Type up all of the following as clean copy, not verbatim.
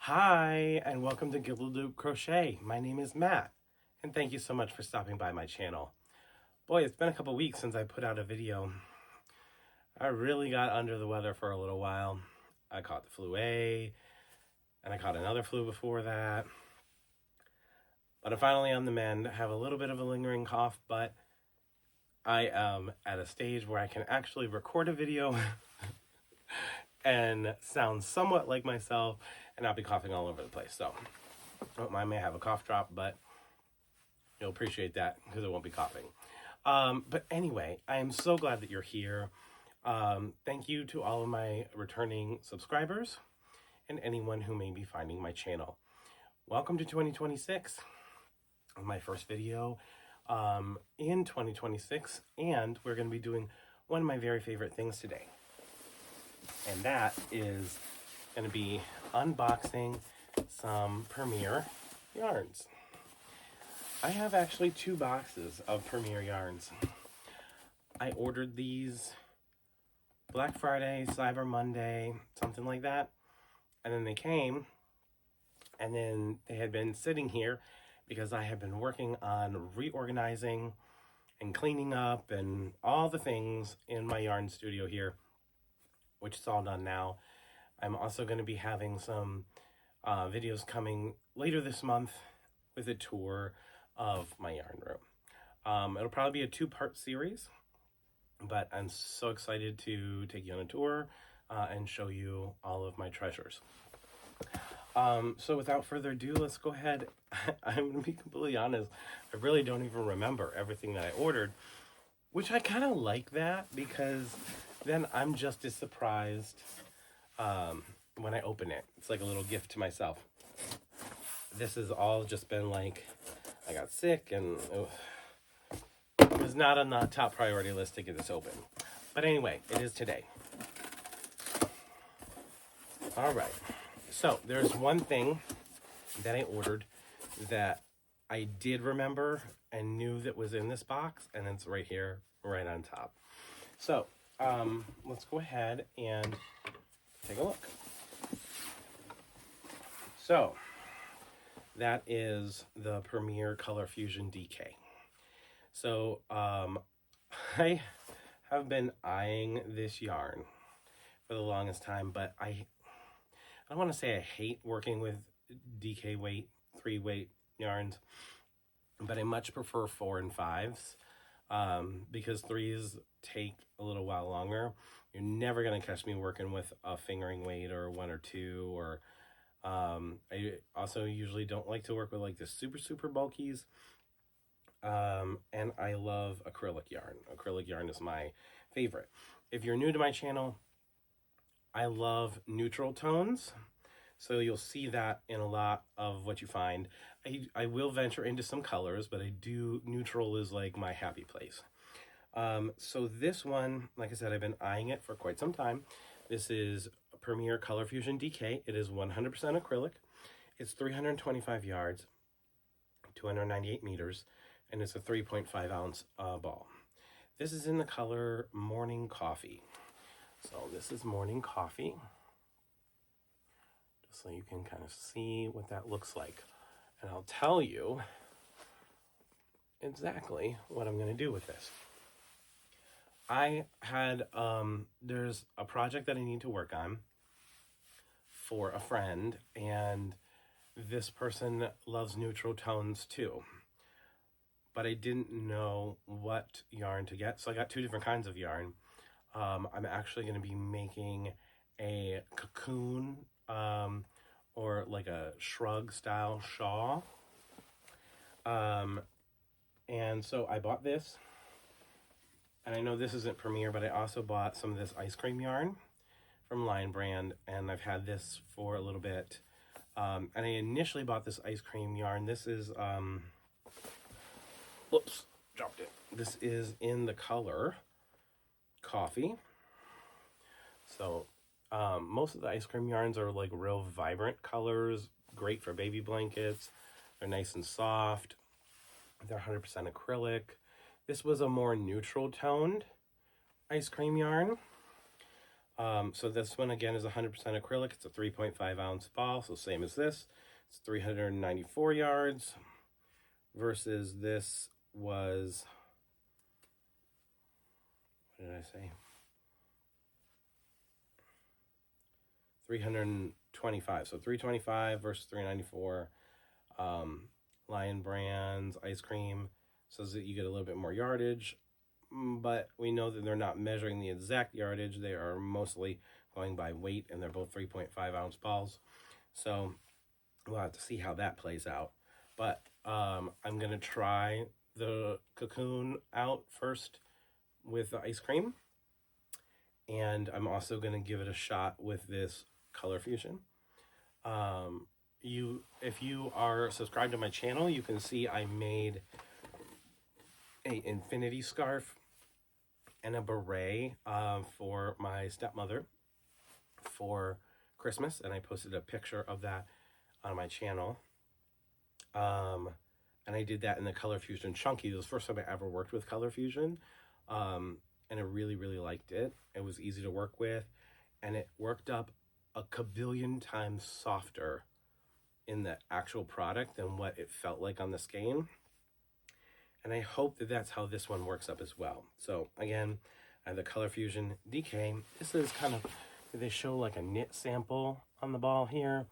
Hi, and welcome to Gilded Loop Crochet. My name is Matt, and thank you so much for stopping by my channel. Boy, it's been a couple weeks since I put out a video. I really got under the weather for a little while. I caught the flu A, and I caught another flu before that. But I'm finally on the mend. I have a little bit of a lingering cough, but I am at a stage where I can actually record a video and sound somewhat like myself and not be coughing all over the place. So, don't mind me, I have a cough drop, but you'll appreciate that because it won't be coughing. But anyway, I am so glad that you're here. Thank you to all of my returning subscribers and anyone who may be finding my channel. Welcome to 2026, my first video in 2026, and we're going to be doing one of my very favorite things today. And that is going to be unboxing some Premier yarns. I have actually 2 boxes of Premier yarns. I ordered these Black Friday, Cyber Monday, something like that. And then they came, and then they had been sitting here because I have been working on reorganizing and cleaning up and all the things in my yarn studio here, which is all done now. I'm also going to be having some videos coming later this month with a tour of my yarn room. It'll probably be a 2-part series, but I'm so excited to take you on a tour and show you all of my treasures. So without further ado, let's go ahead. I'm going to be completely honest. I really don't even remember everything that I ordered, which I kind of like that because then I'm just as surprised when I open it. It's like a little gift to myself. This has all just been like, I got sick and it was not on the top priority list to get this open. But anyway, it is today. All right. So there's one thing that I ordered that I did remember and knew that was in this box, and it's right here, right on top. So let's go ahead and take a look. So that is the Premier Color Fusion DK. So I have been eyeing this yarn for the longest time, but I don't want to say I hate working with DK weight, 3-weight yarns, but I much prefer 4 and 5s because 3s take a little while longer. You're never going to catch me working with a fingering weight or 1 or 2, or I also usually don't like to work with like the super bulkies. And I love acrylic yarn. Acrylic yarn is my favorite. If you're new to my channel, I love neutral tones. So you'll see that in a lot of what you find. I will venture into some colors, but neutral is like my happy place. So this one, like I said, I've been eyeing it for quite some time. This is Premier Color Fusion DK. It is 100% acrylic. It's 325 yards, 298 meters, and it's a 3.5 ounce ball. This is in the color Morning Coffee. So this is Morning Coffee, just so you can kind of see what that looks like. And I'll tell you exactly what I'm going to do with this. I had, there's a project that I need to work on for a friend, and this person loves neutral tones too. But I didn't know what yarn to get, so I got 2 different kinds of yarn. I'm actually going to be making a cocoon or like a shrug style shawl. And so I bought this. And I know this isn't Premier, but I also bought some of this ice cream yarn from Lion Brand, and I've had this for a little bit. And I initially bought this ice cream yarn. This is, whoops, dropped it. This is in the color Coffee. So most of the ice cream yarns are like real vibrant colors, great for baby blankets. They're nice and soft. They're 100% acrylic. This was a more neutral toned ice cream yarn. So this one again is 100% acrylic. It's a 3.5 ounce ball, so same as this. It's 394 yards versus this was, what did I say? 325. So 325 versus 394. Lion Brands ice cream says that you get a little bit more yardage, but we know that they're not measuring the exact yardage. They are mostly going by weight, and they're both 3.5 ounce balls. So we'll have to see how that plays out. But I'm going to try the cocoon out first with the ice cream. And I'm also going to give it a shot with this Color Fusion. If you are subscribed to my channel, you can see I made a infinity scarf and a beret for my stepmother for Christmas, and I posted a picture of that on my channel. And I did that in the Color Fusion Chunky. It was the first time I ever worked with Color Fusion, and I really, really liked it. It was easy to work with, and it worked up a kabillion times softer in the actual product than what it felt like on the skein. And I hope that that's how this one works up as well. So again, I have the Color Fusion DK. This is kind of, they show like a knit sample on the ball here.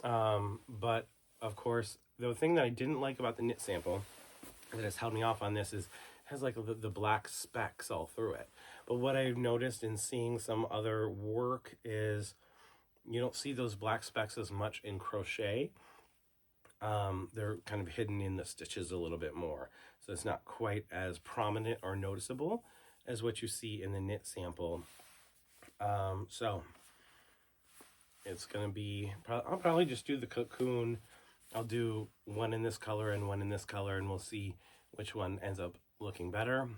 But of course, the thing that I didn't like about the knit sample that has held me off on this is it has like the black specks all through it. But what I've noticed in seeing some other work is you don't see those black specks as much in crochet. They're kind of hidden in the stitches a little bit more. So it's not quite as prominent or noticeable as what you see in the knit sample. So it's going to be, I'll probably just do the cocoon. I'll do one in this color and one in this color, and we'll see which one ends up looking better.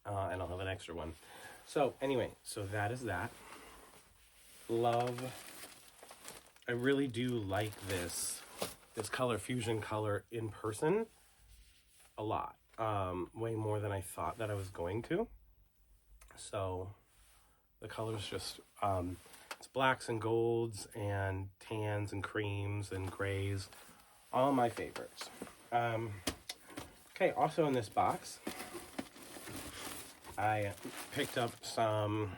And I'll have an extra one. So anyway, so that is that. Love. I really do like this Color Fusion color in person a lot. Way more than I thought that I was going to. So the colors just, it's blacks and golds and tans and creams and grays. All my favorites. Okay, also in this box, I picked up some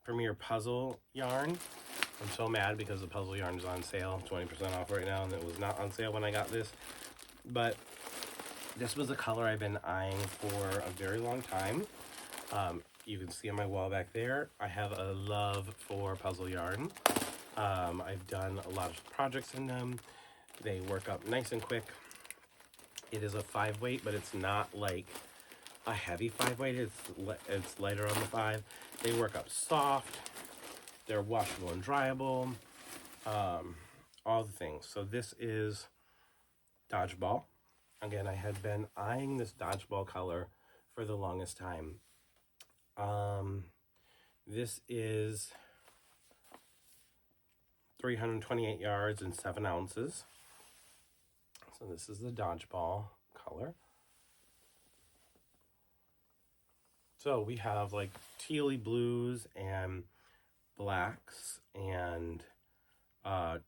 Premier puzzle yarn. I'm so mad because the puzzle yarn is on sale, 20% off right now, and it was not on sale when I got this. But this was a color I've been eyeing for a very long time. You can see on my wall back there, I have a love for puzzle yarn. I've done a lot of projects in them. They work up nice and quick. It is a 5-weight, but it's not like a heavy 5-weight. It's lighter on the 5. They work up soft. They're washable and dryable. All the things. So this is Dodgeball. Again, I had been eyeing this Dodgeball color for the longest time. This is 328 yards and 7 ounces. So this is the Dodgeball color. So we have like tealy blues and blacks and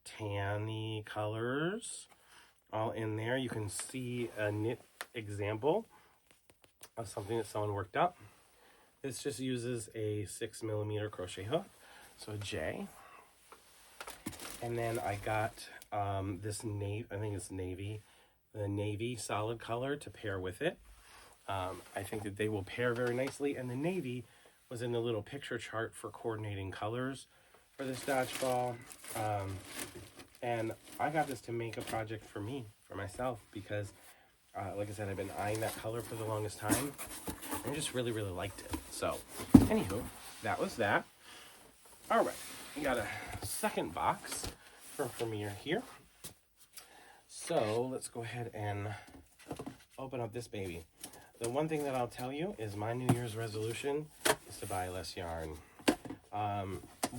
tanny colors all in there. You can see a knit example of something that someone worked up. This just uses a 6mm crochet hook, so a J. And then I got this navy, I think it's navy, the navy solid color to pair with it. I think that they will pair very nicely, and the navy was in the little picture chart for coordinating colors for this Dodgeball. And I got this to make a project for me, for myself, because like I said, I've been eyeing that color for the longest time. I just really, really liked it. So, anywho, that was that. All right, we got a second box from Premier here. So, let's go ahead and open up this baby. The one thing that I'll tell you is my New Year's resolution is to buy less yarn.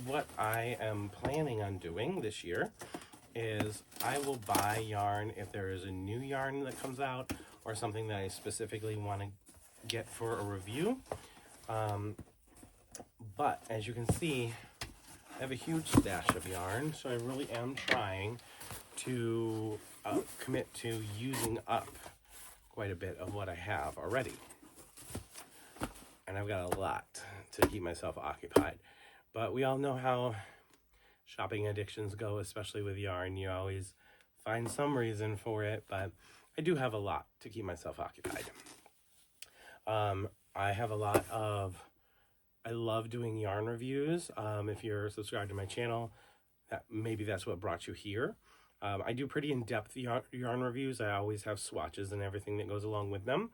What I am planning on doing this year is I will buy yarn if there is a new yarn that comes out or something that I specifically want to get for a review. But as you can see, I have a huge stash of yarn, so I really am trying to commit to using up quite a bit of what I have already. And I've got a lot to keep myself occupied. But we all know how shopping addictions go, especially with yarn. You always find some reason for it, but I do have a lot to keep myself occupied. I have a lot of, I love doing yarn reviews. If you're subscribed to my channel, maybe that's what brought you here. I do pretty in-depth yarn reviews. I always have swatches and everything that goes along with them.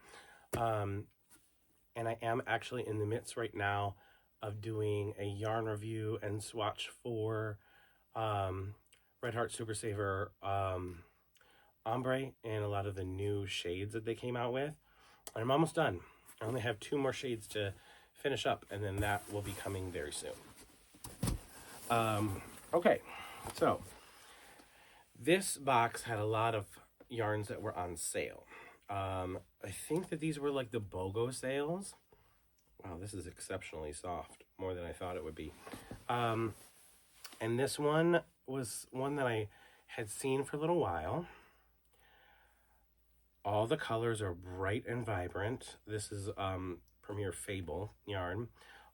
And I am actually in the midst right now of doing a yarn review and swatch for Red Heart Super Saver ombre and a lot of the new shades that they came out with. And I'm almost done. I only have 2 more shades to finish up, and then that will be coming very soon. Okay, so this box had a lot of yarns that were on sale. I think that these were like the BOGO sales. Wow, this is exceptionally soft, more than I thought it would be. And this one was one that I had seen for a little while. All the colors are bright and vibrant. This is Premier Fable yarn.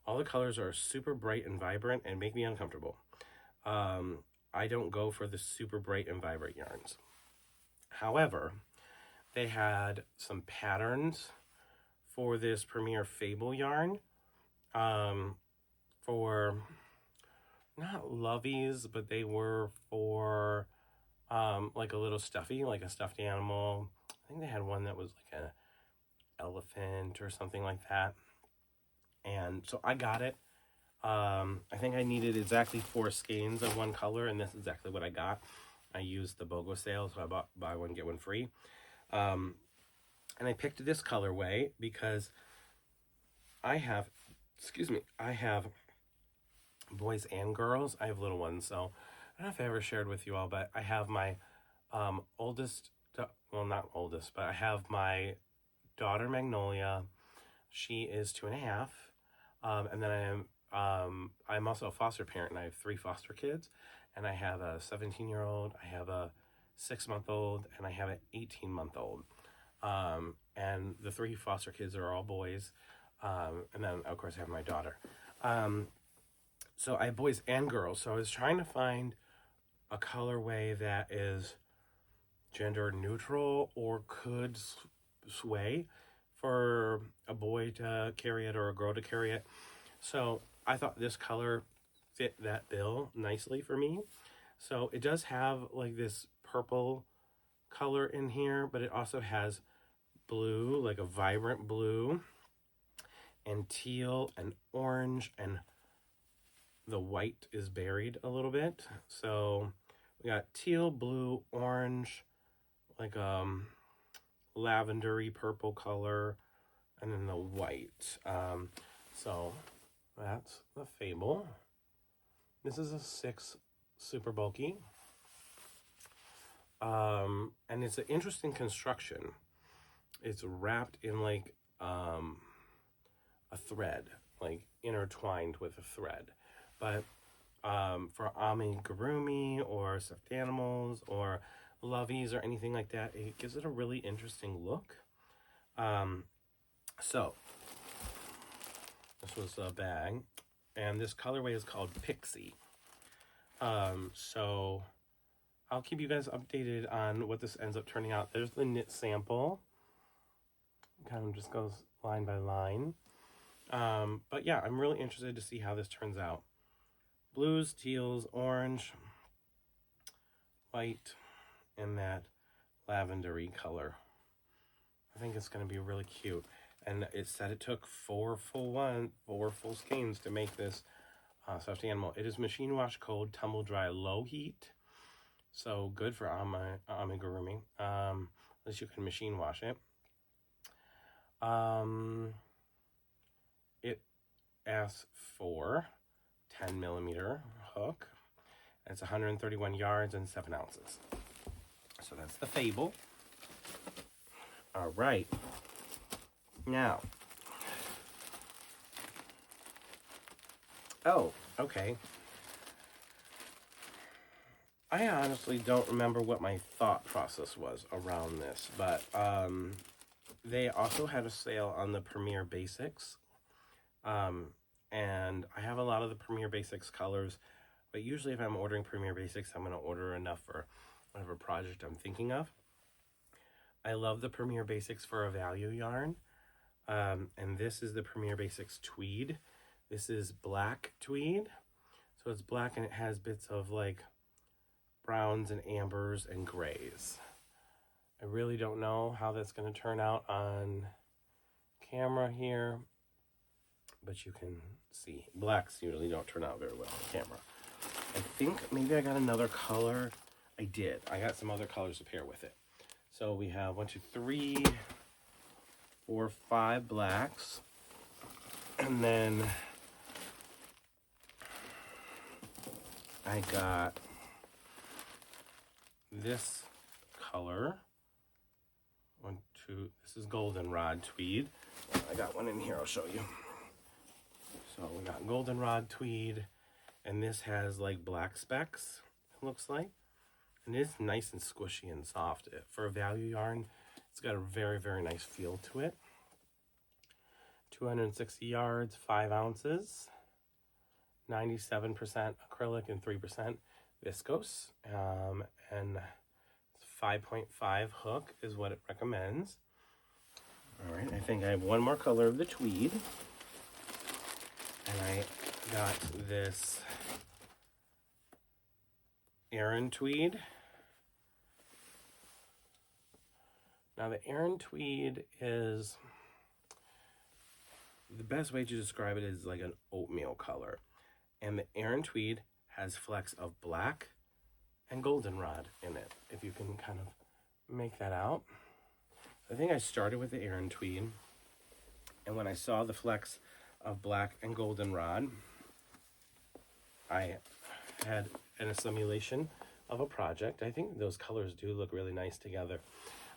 All the colors are super bright and vibrant and make me uncomfortable. I don't go for the super bright and vibrant yarns. However, they had some patterns for this Premier Fable yarn. For not lovies, but they were for like a little stuffy, like a stuffed animal. I think they had one that was like an elephant or something like that. And so I got it. I think I needed exactly 4 skeins of one color, and that's exactly what I got. I used the BOGO sale, so I bought buy one, get one free. And I picked this colorway because I have boys and girls. I have little ones, so I don't know if I ever shared with you all, but I have my oldest, well, not oldest, but I have my daughter Magnolia. She is 2.5, and then I'm also a foster parent, and I have 3 foster kids, and I have a 17-year-old, I have a 6-month-old, and I have an 18-month-old. And the 3 foster kids are all boys, and then of course I have my daughter. So I have boys and girls. So I was trying to find a colorway that is gender neutral or could sway for a boy to carry it or a girl to carry it. So I thought this color fit that bill nicely for me. So it does have like this purple color in here, but it also has blue, like a vibrant blue, and teal and orange, and the white is buried a little bit. So we got teal, blue, orange, like lavendery purple color, and then the white. So that's the Fable. This is a 6 super bulky. And it's an interesting construction. It's wrapped in like a thread, like intertwined with a thread. But for amigurumi or stuffed animals or lovies or anything like that, it gives it a really interesting look. So this was a bag, and this colorway is called Pixie. So I'll keep you guys updated on what this ends up turning out. There's the knit sample. Kind of just goes line by line. But yeah, I'm really interested to see how this turns out. Blues, teals, orange, white, and that lavendery color. I think it's going to be really cute. And it said it took 4 full skeins to make this stuffed animal. It is machine wash cold, tumble dry, low heat. So good for amigurumi. At least you can machine wash it. It asks for 10 millimeter hook. It's 131 yards and 7 ounces. So that's the Fable. All right. Now, Oh, okay. I honestly don't remember what my thought process was around this, but they also had a sale on the Premier Basics. And I have a lot of the Premier Basics colors, but usually if I'm ordering Premier Basics, I'm going to order enough for whatever project I'm thinking of. I love the Premier Basics for a value yarn. And this is the Premier Basics Tweed. This is black tweed. So it's black and it has bits of like browns and ambers and grays. I really don't know how that's going to turn out on camera here, but you can see. Blacks usually don't turn out very well on camera. I think maybe I got another color. I did. I got some other colors to pair with it. So we have 1, 2, 3, 4, 5 blacks. And then I got this color. 1, 2, this is goldenrod tweed. I got one in here, I'll show you. So we got goldenrod tweed, and this has like black specks, it looks like. And it is nice and squishy and soft. For a value yarn, it's got a very, very nice feel to it. 260 yards, 5 ounces, 97% acrylic and 3% viscose. And 5.5 hook is what it recommends. All right, I think I have one more color of the tweed. And I got this Aran tweed. Now the Aran tweed is, the best way to describe it is like an oatmeal color. And the Aran tweed has flecks of black and goldenrod in it, if you can kind of make that out. I think I started with the Aran tweed, and when I saw the flecks of black and goldenrod, I had an assimilation of a project. I think those colors do look really nice together.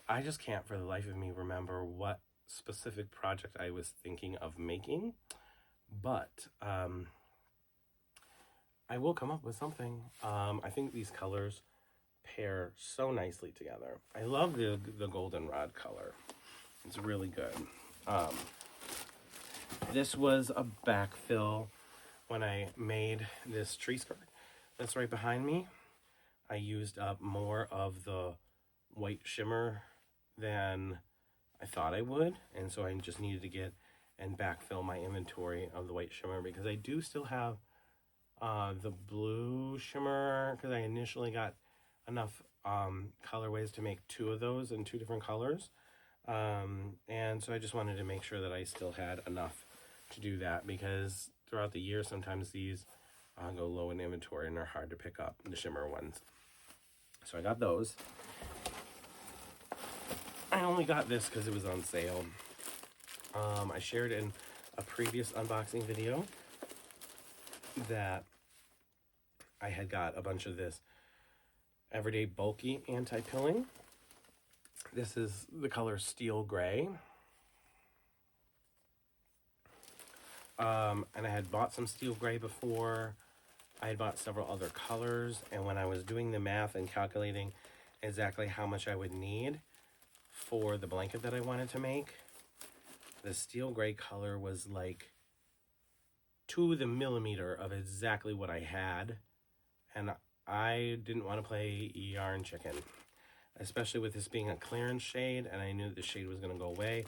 I just can't for the life of me remember what specific project I was thinking of making, but I will come up with something. I think these colors pair so nicely together. I love the goldenrod color. It's really good. This was a backfill when I made this tree skirt that's right behind me. I used up more of the white shimmer than I thought I would, and so I just needed to get and backfill my inventory of the white shimmer, because I do still have the blue shimmer, because I initially got enough colorways to make 2 of those in 2 different colors, and so I just wanted to make sure that I still had enough to do that, because throughout the year sometimes these go low in inventory and are hard to pick up, the shimmer ones. So I got those. I only got this because it was on sale. I shared in a previous unboxing video that I had got a bunch of this Everyday Bulky Anti-Pilling. This is the color Steel Gray. And I had bought some Steel Gray before. I had bought several other colors, and when I was doing the math and calculating exactly how much I would need for the blanket that I wanted to make, the Steel Gray color was like to the millimeter of exactly what I had, and I didn't want to play yarn chicken, especially with this being a clearance shade, and I knew the shade was going to go away.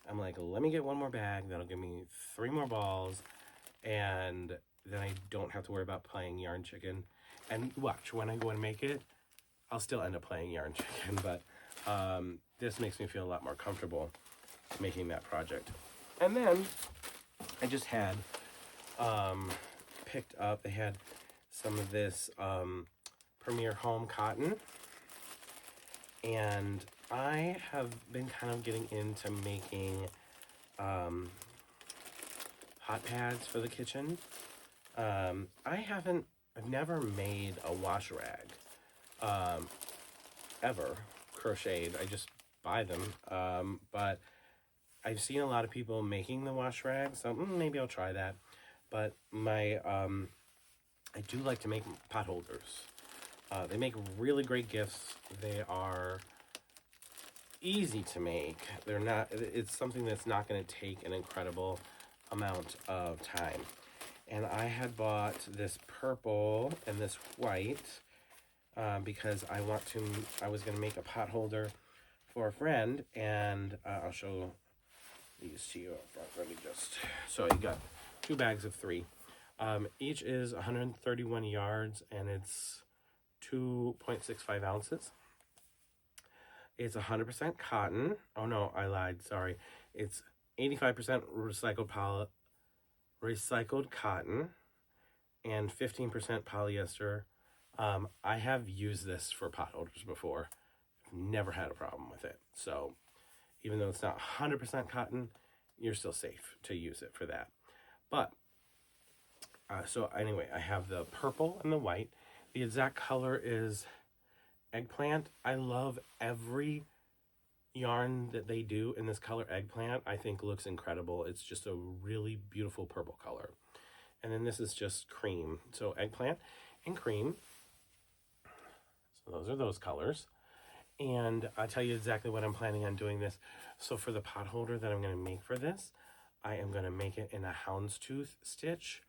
I'm like, let me get one more bag that'll give me 3 more balls, and then I don't have to worry about playing yarn chicken. And watch, when I go and make it, I'll still end up playing yarn chicken, but this makes me feel a lot more comfortable making that project. And then I just had picked up, they had some of this Premier Home cotton, and I have been kind of getting into making hot pads for the kitchen. I've never made a wash rag, ever, crocheted. I just buy them, but I've seen a lot of people making the wash rags, so maybe I'll try that. but my I do like to make pot holders. They make really great gifts. They are easy to make. They're not, it's something that's not going to take an incredible amount of time. And I had bought this purple and this white because I was going to make a pot holder for a friend, and I'll show these to you. Let me just, so you got 2 bags of 3. Each is 131 yards, and it's 2.65 ounces. It's 100% cotton. Oh no, I lied. Sorry. It's 85% recycled cotton and 15% polyester. I have used this for pot holders before. I've never had a problem with it. So even though it's not 100% cotton, you're still safe to use it for that. But so anyway, I have the purple and the white. The exact color is eggplant. I love every yarn that they do in this color. Eggplant, I think, looks incredible. It's just a really beautiful purple color. And then this is just cream. So eggplant and cream. So those are those colors. And I'll tell you exactly what I'm planning on doing this. So for the pot holder that I'm going to make for this, I am going to make it in a houndstooth stitch.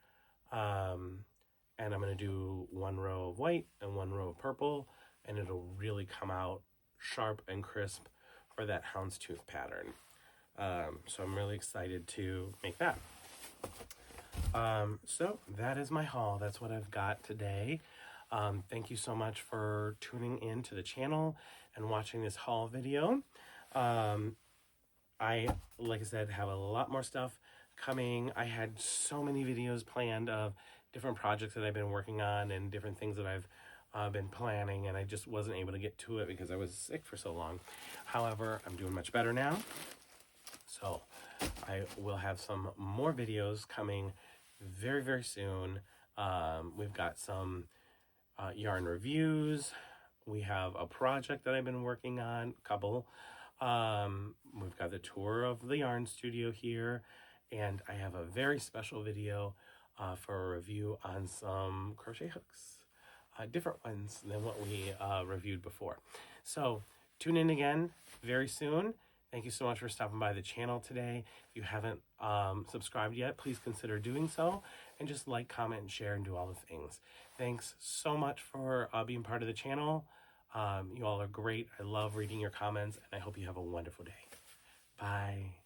And I'm going to do 1 row of white and 1 row of purple, and it'll really come out sharp and crisp for that houndstooth pattern. So I'm really excited to make that. So that is my haul. That's what I've got today. Thank you so much for tuning in to the channel and watching this haul video. I, like I said, have a lot more stuff coming. I had so many videos planned of different projects that I've been working on and different things that I've been planning, and I just wasn't able to get to it because I was sick for so long. However, I'm doing much better now. So I will have some more videos coming very, very soon. We've got some yarn reviews. We have a project that I've been working on, a couple. We've got the tour of the yarn studio here, and I have a very special video for a review on some crochet hooks, different ones than what we reviewed before. So tune in again very soon. Thank you so much for stopping by the channel today. If you haven't subscribed yet, please consider doing so, and just like, comment, and share, and do all the things. Thanks so much for being part of the channel. You all are great. I love reading your comments, and I hope you have a wonderful day. Bye.